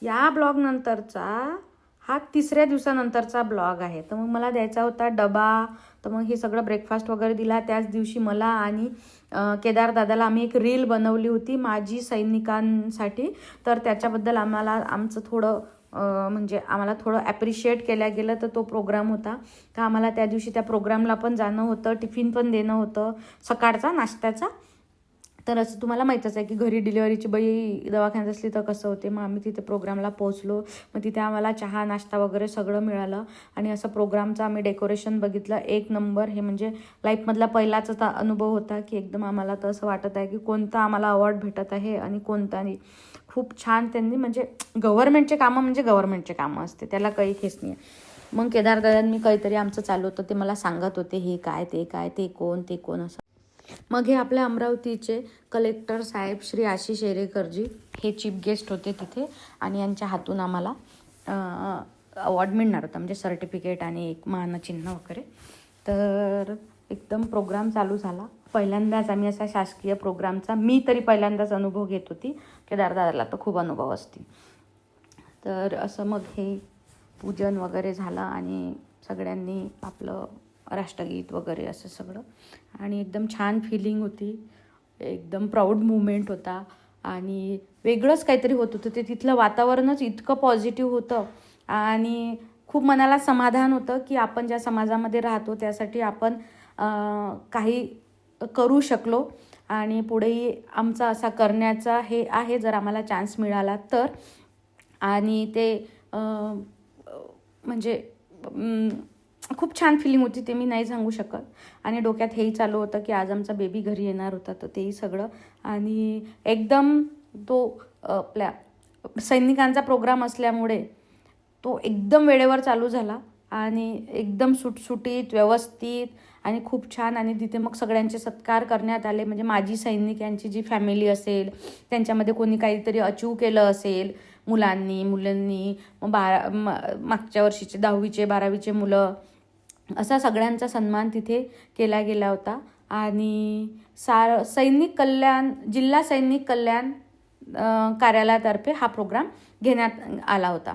या ब्लॉग नंतरचा हा 3ऱ्या दिवसानंतरचा ब्लॉग आहे. तर मग मला द्यायचा होता डबा, तर मग हे सगळं ब्रेकफास्ट वगैरे दिला. त्याच दिवशी मला आणि केदार दादाला आम्ही एक रील बनवली होती माजी सैनिकांसाठी. तर त्याच्याबद्दल आमचं थोडं म्हणजे आम्हाला थोडं ॲप्रिशिएट केल्या गेलं. तर तो प्रोग्राम होता. तर आम्हाला त्या दिवशी त्या प्रोग्रामला पण जाणं होतं, टिफिन पण देणं होतं सकाळचा नाश्त्याचा. तर असं तुम्हाला माहीतच आहे की घरी डिलिव्हरीची बाई दवाखान्यात असली तर कसं होते. मग आम्ही तिथे प्रोग्रामला पोहोचलो. मग तिथे आम्हाला चहा नाश्ता वगैरे सगळं मिळालं. आणि असं प्रोग्रामचं आम्ही डेकोरेशन बघितलं, एक नंबर. हे म्हणजे लाईफमधला पहिलाच अनुभव होता की एकदम आम्हाला तर असं वाटत आहे की कोणता आम्हाला अवॉर्ड भेटत आहे आणि कोणता नाही. खूप छान त्यांनी म्हणजे गव्हर्नमेंटचे कामं म्हणजे गव्हर्नमेंटचे कामं असते, त्याला काही खेच नाही. मग केदार दादांनी काहीतरी आमचं चालू होतं, ते मला सांगत होते हे काय ते काय, ते कोण असं. मग हे आपल्या अमरावतीचे कलेक्टर साहेब श्री आशिष एरेकरजी हे चीफ गेस्ट होते तिथे. आणि यांच्या हातून आम्हाला अवॉर्ड मिळणार होता, म्हणजे सर्टिफिकेट आणि एक मानचिन्ह वगैरे. तर एकदम प्रोग्राम चालू झाला. पहिल्यांदाच आम्ही असा शासकीय प्रोग्रामचा मी तरी पहिल्यांदाच अनुभव घेत होती. केदार दादाला तर खूप अनुभव असतील. तर असं मग हे पूजन वगैरे झालं आणि सगळ्यांनी आपलं राष्ट्रगीत वगैरे असं सगळं. आणि एकदम छान फिलिंग होती, एकदम प्राऊड मुवमेंट होता. आणि वेगळंच काहीतरी होत होतं. ते तिथलं वातावरणच इतकं पॉझिटिव्ह होतं आणि खूप मनाला समाधान होतं की आपण ज्या समाजामध्ये राहतो त्यासाठी आपण काही करू शकलो. आणि पुढेही आमचा असा करण्याचा हे आहे जर आम्हाला चान्स मिळाला तर. आणि ते म्हणजे खूप छान फिलिंग होती, ते मी नाही सांगू शकत. आणि डोक्यात हेही चालू होतं की आज आमचा बेबी घरी येणार होता, तर तेही सगळं. आणि एकदम तो आपल्या सैनिकांचा प्रोग्राम असल्यामुळे तो एकदम वेळेवर चालू झाला आणि एकदम सुटसुटीत व्यवस्थित आणि खूप छान. आणि तिथे मग सगळ्यांचे सत्कार करण्यात आले. म्हणजे माजी सैनिक यांची जी फॅमिली असेल, त्यांच्यामध्ये कोणी काहीतरी अचीव केलं असेल, मुलांनी मग मागच्या वर्षीचे 10वीचे 12वीचे मुलं, असा सगळ्यांचा सन्मान तिथे केला गेला होता. आणि सैनिक कल्याण जिल्हा सैनिक कल्याण कार्यालयातर्फे हा प्रोग्राम घेण्यात आला होता.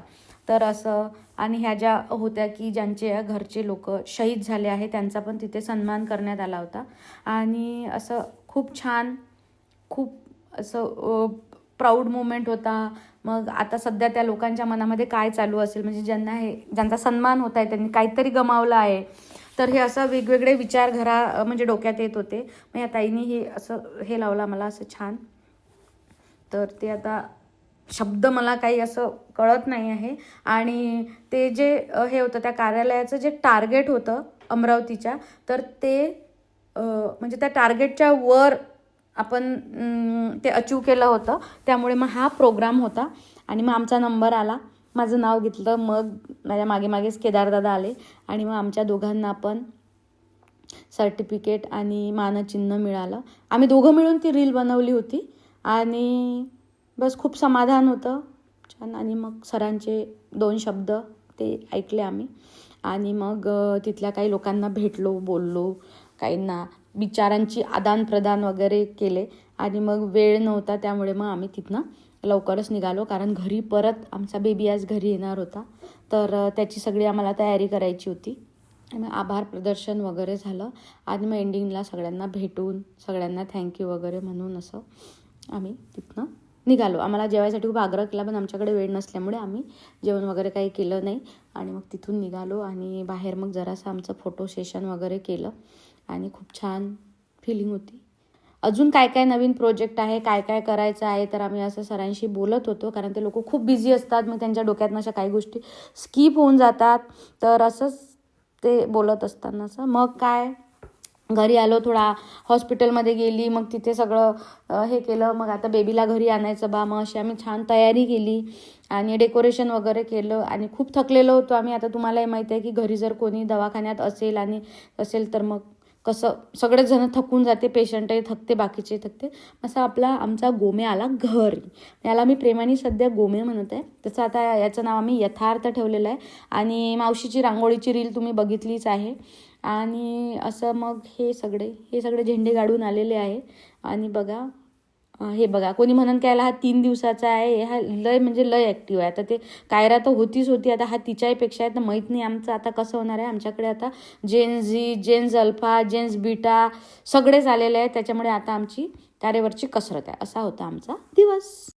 तर असं. आणि ह्या ज्या होत्या की ज्यांचे घरचे लोक शहीद झाले आहे त्यांचा पण तिथे सन्मान करण्यात आला होता. आणि असं खूप छान, खूप असं प्राऊड मोमेंट होता. मग आता सध्या त्या लोकांच्या मनामध्ये काय चालू असेल, म्हणजे ज्यांचा सन्मान होत आहे त्यांनी काहीतरी गमावलं आहे, तर हे असं वेगवेगळे विचार म्हणजे डोक्यात येत होते. मग या ताईंनी हे असं हे लावलं मला असं छान. तर ते आता शब्द मला काही असं कळत नाही आहे. आणि ते जे हे होतं त्या कार्यालयाचं जे टार्गेट होतं अमरावतीच्या, तर ते म्हणजे त्या टार्गेटच्या वर आपण ते अचीव केलं होतं. त्यामुळे मग हा प्रोग्राम होता. आणि मग आमचा नंबर आला, माझं नाव घेतलं. मग माझ्या मागेच केदारदादा आले आणि मग आमच्या दोघांना पण सर्टिफिकेट आणि मानचिन्ह मिळालं. आम्ही दोघं मिळून ती रील बनवली होती आणि बस खूप समाधान होतं छान. आणि मग सरांचे 2 शब्द ते ऐकले आम्ही. आणि मग तिथल्या काही लोकांना भेटलो, बोललो, काहींना विचारांची आदानप्रदान वगैरे केले. आणि मग वेळ नव्हता त्यामुळे मग आम्ही तिथनं लवकरच निघालो, कारण घरी परत आमचा बेबी आज घरी येणार होता. तर त्याची सगळी आम्हाला तयारी करायची होती. मग आभार प्रदर्शन वगैरे झालं आणि मग एंडिंगला सगळ्यांना भेटून सगळ्यांना थँक्यू वगैरे म्हणून असं आम्ही तिथनं निघालो. आम्हाला जेवायसाठी खूप आग्रह केला, पण आमच्याकडे वेळ नसल्यामुळे आम्ही जेवण वगैरे काही केलं नाही. आणि मग तिथून निघालो आणि बाहेर मग जरासं आमचं फोटो सेशन वगैरे केलं आणि खूप छान फिलिंग होती. अजून काय काय नवीन प्रोजेक्ट आहे, काय काय करायचं आहे, तर आम्ही असं सरांशी बोलत होतो, कारण ते लोक खूप बिझी असतात. मग त्यांच्या डोक्यातनं अशा काही गोष्टी स्किप होऊन जातात. तर असंच ते बोलत असतानाच मग काय घरी आलो, थोडा हॉस्पिटलमध्ये गेली, मग तिथे सगळं हे केलं. मग आता बेबीला घरी आणायचं बा, मग अशी आम्ही छान तयारी केली आणि डेकोरेशन वगैरे केलं. आणि खूप थकलेलो होतो आम्ही. आता तुम्हालाही माहिती आहे की घरी जर कोणी दवाखान्यात असेल तर मग कसं सगळेच जण थकून जाते, पेशंटही थकते, बाकीचे थकते. असा आमचा गोमे आला घरी. याला मी प्रेमाने सध्या गोमे म्हणत आहे. तसं आता याचं नाव आम्ही यथार्थ ठेवलेलं आहे. आणि मावशीची रांगोळीची रील तुम्ही बघितलीच आहे. आणि असं मग हे सगळे झेंडे काढून आलेले आहे. आणि बघा हे बघा, कोणी म्हणून कायला हा 3 दिवसाचा आहे, हा लय म्हणजे लय ॲक्टिव्ह आहे. आता ते कायरा तर होतीच होती, आता हा तिच्याही आहे. तर माहीत नाही आमचं आता कसं होणार आहे. आमच्याकडे आता gen Z, gens alpha, gens beta सगळेच आलेले आहेत. त्याच्यामुळे आता आमची तारेवरची कसरत आहे. असा होता आमचा दिवस.